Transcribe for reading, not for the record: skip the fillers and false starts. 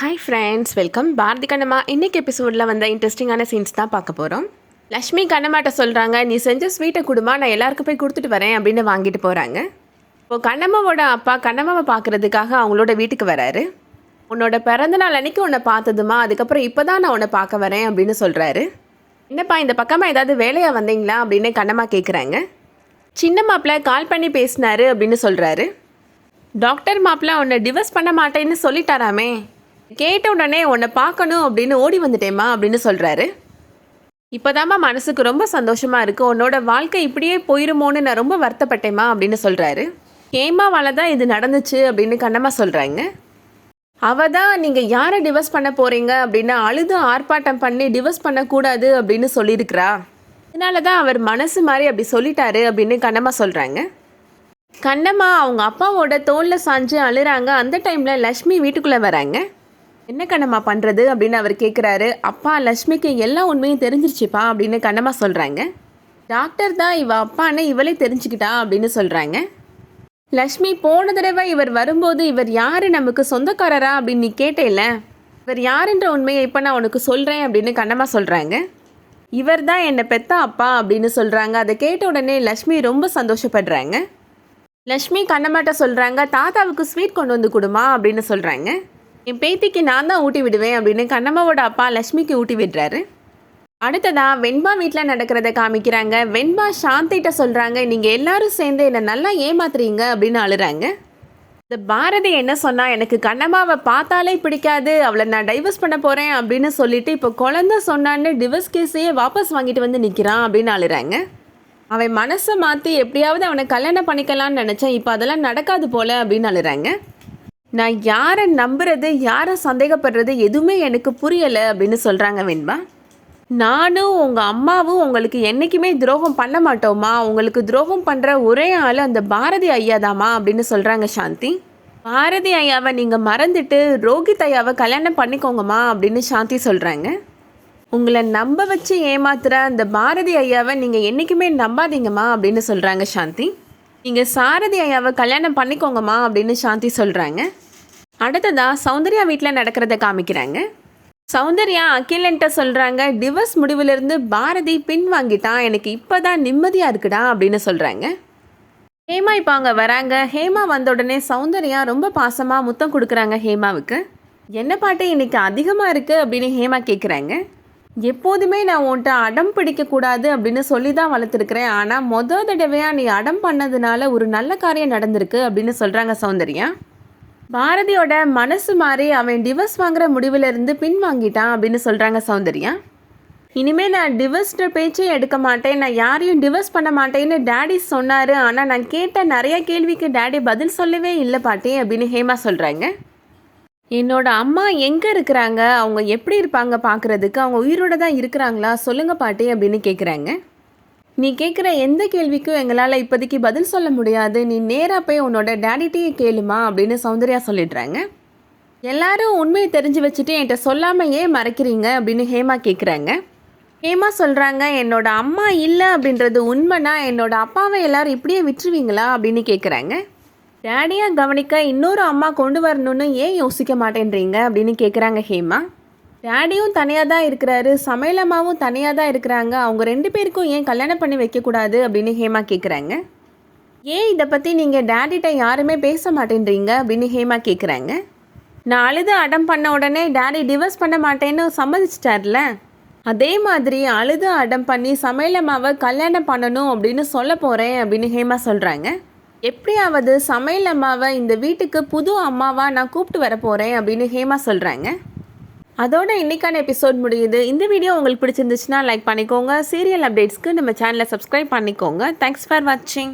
Hi friends, welcome. Bharathi Kannamma இன்றைக்கி எபிசோடில் வந்த இன்ட்ரெஸ்டிங்கான சீன்ஸ் தான் பார்க்க போகிறோம். லக்ஷ்மி கண்ணம்மாட்ட சொல்கிறாங்க, நீ செஞ்ச ஸ்வீட்டை கொடுமா, நான் எல்லாருக்கும் போய் கொடுத்துட்டு வரேன் அப்படின்னு வாங்கிட்டு போகிறாங்க. இப்போது கண்ணம்மாவோட அப்பா கண்ணம்மாவை பார்க்குறதுக்காக அவங்களோட வீட்டுக்கு வராரு. உன்னோட பிறந்தநாள் அன்றைக்கி உன்னை பார்த்ததுமா, அதுக்கப்புறம் இப்போ தான் நான் உன்னை பார்க்க வரேன் அப்படின்னு சொல்கிறாரு. என்னப்பா இந்த பக்கமாக ஏதாவது வேலையாக வந்தீங்களா அப்படின்னு கண்ணம்மா கேட்குறாங்க. சின்ன மாப்பிள்ளை கால் பண்ணி பேசினாரு அப்படின்னு சொல்கிறாரு. டாக்டர் மாப்பிள்ளை உன்னை டிவோர்ஸ் பண்ண மாட்டேன்னு சொல்லிட்டாராமே, கேட்ட உடனே உன்னை பார்க்கணும் அப்படின்னு ஓடி வந்துட்டேம்மா அப்படின்னு சொல்கிறாரு. இப்போதாம்மா மனசுக்கு ரொம்ப சந்தோஷமாக இருக்குது, உன்னோட வாழ்க்கை இப்படியே போயிருமோன்னு நான் ரொம்ப வருத்தப்பட்டேம்மா அப்படின்னு சொல்கிறாரு. ஹேமாவால் தான் இது நடந்துச்சு அப்படின்னு கண்ணம்மா சொல்கிறாங்க. அவள் தான் நீங்கள் யாரை டிவோர்ஸ் பண்ண போகிறீங்க அப்படின்னு அழுது ஆர்ப்பாட்டம் பண்ணி டிவோர்ஸ் பண்ணக்கூடாது அப்படின்னு சொல்லியிருக்கிறா, அதனால தான் அவர் மனசு மாதிரி அப்படி சொல்லிட்டாரு அப்படின்னு கண்ணம்மா சொல்கிறாங்க. கண்ணம்மா அவங்க அப்பாவோட தோளில் சாஞ்சு அழுறாங்க. அந்த டைமில் லக்ஷ்மி வீட்டுக்குள்ளே வராங்க. என்ன கண்ணம்மா பண்ணுறது அப்படின்னு அவர் கேட்குறாரு. அப்பா, லக்ஷ்மிக்கு எல்லா உண்மையும் தெரிஞ்சிருச்சுப்பா அப்படின்னு கண்ணம்மா சொல்கிறாங்க. டாக்டர் தான் இவ அப்பான்னு இவளே தெரிஞ்சுக்கிட்டா அப்படின்னு சொல்கிறாங்க. லக்ஷ்மி, போன தடவை இவர் வரும்போது இவர் யார், நமக்கு சொந்தக்காரரா அப்படின்னு நீ கேட்டேல்ல, இவர் யாருன்ற உண்மையை இப்போ நான் உனக்கு சொல்கிறேன் அப்படின்னு கண்ணம்மா சொல்கிறாங்க. இவர் தான் என்னை பெத்த அப்பா அப்படின்னு சொல்கிறாங்க. அதை கேட்ட உடனே லக்ஷ்மி ரொம்ப சந்தோஷப்படுறாங்க. லக்ஷ்மி கண்ணம்மாட்ட சொல்கிறாங்க, தாத்தாவுக்கு ஸ்வீட் கொண்டு வந்து கொடுமா அப்படின்னு சொல்கிறாங்க. என் பேத்திக்கு நான் தான் ஊட்டி விடுவேன் அப்படின்னு கண்ணம்மாவோட அப்பா லக்ஷ்மிக்கு ஊட்டி விடுறாரு. அடுத்ததாக வெண்பா வீட்டில் நடக்கிறத காமிக்கிறாங்க. வெண்பா சாந்திகிட்ட சொல்கிறாங்க, நீங்கள் எல்லாரும் சேர்ந்து என்னை நல்லா ஏமாத்துறீங்க அப்படின்னு அழுறாங்க. இந்த பாரதி என்ன சொன்னால், எனக்கு கண்ணம்மாவை பார்த்தாலே பிடிக்காது, அவளை நான் டைவர்ஸ் பண்ண போகிறேன் அப்படின்னு சொல்லிட்டு இப்போ குழந்தை சொன்னான்னு டிவோர்ஸ் கேஸையே வாபஸ் வாங்கிட்டு வந்து நிற்கிறான் அப்படின்னு அழுறாங்க. அவன் மனசை மாற்றி எப்படியாவது அவனை கல்யாணம் பண்ணிக்கலான்னு நினச்சேன், இப்போ அதெல்லாம் நடக்காது போல அப்படின்னு அழுறாங்க. நான் யாரை நம்புறது, யாரை சந்தேகப்படுறது எதுவுமே எனக்கு புரியலை அப்படின்னு சொல்கிறாங்க வெண்பா. நானும் உங்கள் அம்மாவும் உங்களுக்கு என்றைக்குமே துரோகம் பண்ண மாட்டோமா, உங்களுக்கு துரோகம் பண்ணுற ஒரே ஆள் அந்த பாரதி ஐயாதாம்மா அப்படின்னு சொல்கிறாங்க சாந்தி. பாரதி ஐயாவை நீங்கள் மறந்துட்டு ரோஹித் ஐயாவை கல்யாணம் பண்ணிக்கோங்கம்மா அப்படின்னு சாந்தி சொல்கிறாங்க. உங்களை நம்ப வச்சு ஏமாத்துற அந்த பாரதி ஐயாவை நீங்கள் என்றைக்குமே நம்பாதீங்கம்மா அப்படின்னு சொல்கிறாங்க சாந்தி. நீங்கள் சாரதி ஐயாவை கல்யாணம் பண்ணிக்கோங்கம்மா அப்படின்னு சாந்தி சொல்கிறாங்க. அடுத்ததாக சௌந்தர்யா வீட்டில் நடக்கிறத காமிக்கிறாங்க. சௌந்தர்யா அகிலன்ட்ட சொல்கிறாங்க, டிவோர்ஸ் முடிவிலிருந்து பாரதி பின் வாங்கிட்டான், எனக்கு இப்போ தான் நிம்மதியாக இருக்குடா அப்படின்னு சொல்கிறாங்க. ஹேமா இப்போ அங்கே வராங்க. ஹேமா வந்த உடனே சௌந்தர்யா ரொம்ப பாசமாக முத்தம் கொடுக்குறாங்க ஹேமாவுக்கு. என்ன பாட்டு இன்னைக்கு அதிகமாக இருக்குது அப்படின்னு ஹேமா கேட்குறாங்க. எப்போதுமே நான் உன்ட்ட அடம் பிடிக்கக்கூடாது அப்படின்னு சொல்லி தான் வளர்த்துருக்குறேன், ஆனால் மொதல் தடவையாக நீ அடம் பண்ணதுனால ஒரு நல்ல காரியம் நடந்திருக்கு அப்படின்னு சொல்கிறாங்க சௌந்தர்யா. பாரதியோட மனசு மாறி அவன் டிவோர்ஸ் வாங்குற முடிவிலிருந்து பின் வாங்கிட்டான் அப்படின்னு சொல்கிறாங்க சௌந்தர்யா. இனிமேல் நான் டிவோர்ஸ்ன்ற பேச்சே எடுக்க மாட்டேன், நான் யாரையும் டிவோர்ஸ் பண்ண மாட்டேன்னு டேடி சொன்னார், ஆனால் நான் கேட்ட நிறைய கேள்விக்கு டேடி பதில் சொல்லவே இல்லை பாட்டி அப்படின்னு ஹேமா சொல்கிறாங்க. என்னோட அம்மா எங்கே இருக்கிறாங்க, அவங்க எப்படி இருப்பாங்க பார்க்குறதுக்கு, அவங்க உயிரோடு தான் இருக்கிறாங்களா சொல்லுங்கள் பாட்டி அப்படின்னு கேட்குறாங்க. நீ கேட்குற எந்த கேள்விக்கும் எங்களால் இப்போதைக்கு பதில் சொல்ல முடியாது, நீ நேராக போய் உன்னோட டேடிட்டையே கேளுமா அப்படின்னு சௌந்தர்யா சொல்லிடுறாங்க. எல்லாரும் உண்மையை தெரிஞ்சு வச்சுட்டு என்கிட்ட சொல்லாமல் ஏன் மறைக்கிறீங்க அப்படின்னு ஹேமா கேட்குறாங்க. ஹேமா சொல்கிறாங்க, என்னோட அம்மா இல்லை அப்படின்றது உண்மைனா என்னோட அப்பாவை எல்லாரும் இப்படியே விட்டுருவீங்களா அப்படின்னு கேட்குறாங்க. டேடியாக கவனிக்க இன்னொரு அம்மா கொண்டு வரணும்னு ஏன் யோசிக்க மாட்டேன்றீங்க அப்படின்னு கேட்குறாங்க ஹேமா. டேடியும் தனியாக தான் இருக்கிறாரு, சமையலம்மாவும் தனியாக தான் இருக்கிறாங்க, அவங்க 2 பேருக்கும் ஏன் கல்யாணம் பண்ணி வைக்கக்கூடாது அப்படின்னு ஹேமா கேட்குறாங்க. ஏன் இதை பற்றி நீங்கள் டேடிட்ட யாருமே பேச மாட்டேன்றீங்க அப்படின்னு ஹேமா கேட்குறாங்க. நான் அழுது அடம் பண்ண உடனே டேடி டிவோர்ஸ் பண்ண மாட்டேன்னு சம்மதிச்சிட்டார்ல, அதே மாதிரி அழுது அடம் பண்ணி சமையலம்மாவை கல்யாணம் பண்ணணும் அப்படின்னு சொல்ல போகிறேன் அப்படின்னு ஹேமா சொல்கிறாங்க. எப்படியாவது சமையல் அம்மாவை இந்த வீட்டுக்கு புது அம்மாவாக நான் கூப்பிட்டு வர போகிறேன் அப்படின்னு ஹேமா சொல்கிறாங்க. அதோட இன்றைக்கான எபிசோட் முடியுது. இந்த வீடியோ உங்களுக்கு பிடிச்சிருந்துச்சுன்னா லைக் பண்ணிக்கோங்க. சீரியல் அப்டேட்ஸ்க்கு நம்ம சேனலை சப்ஸ்கிரைப் பண்ணிக்கோங்க. தேங்க்ஸ் ஃபார் வாட்சிங்.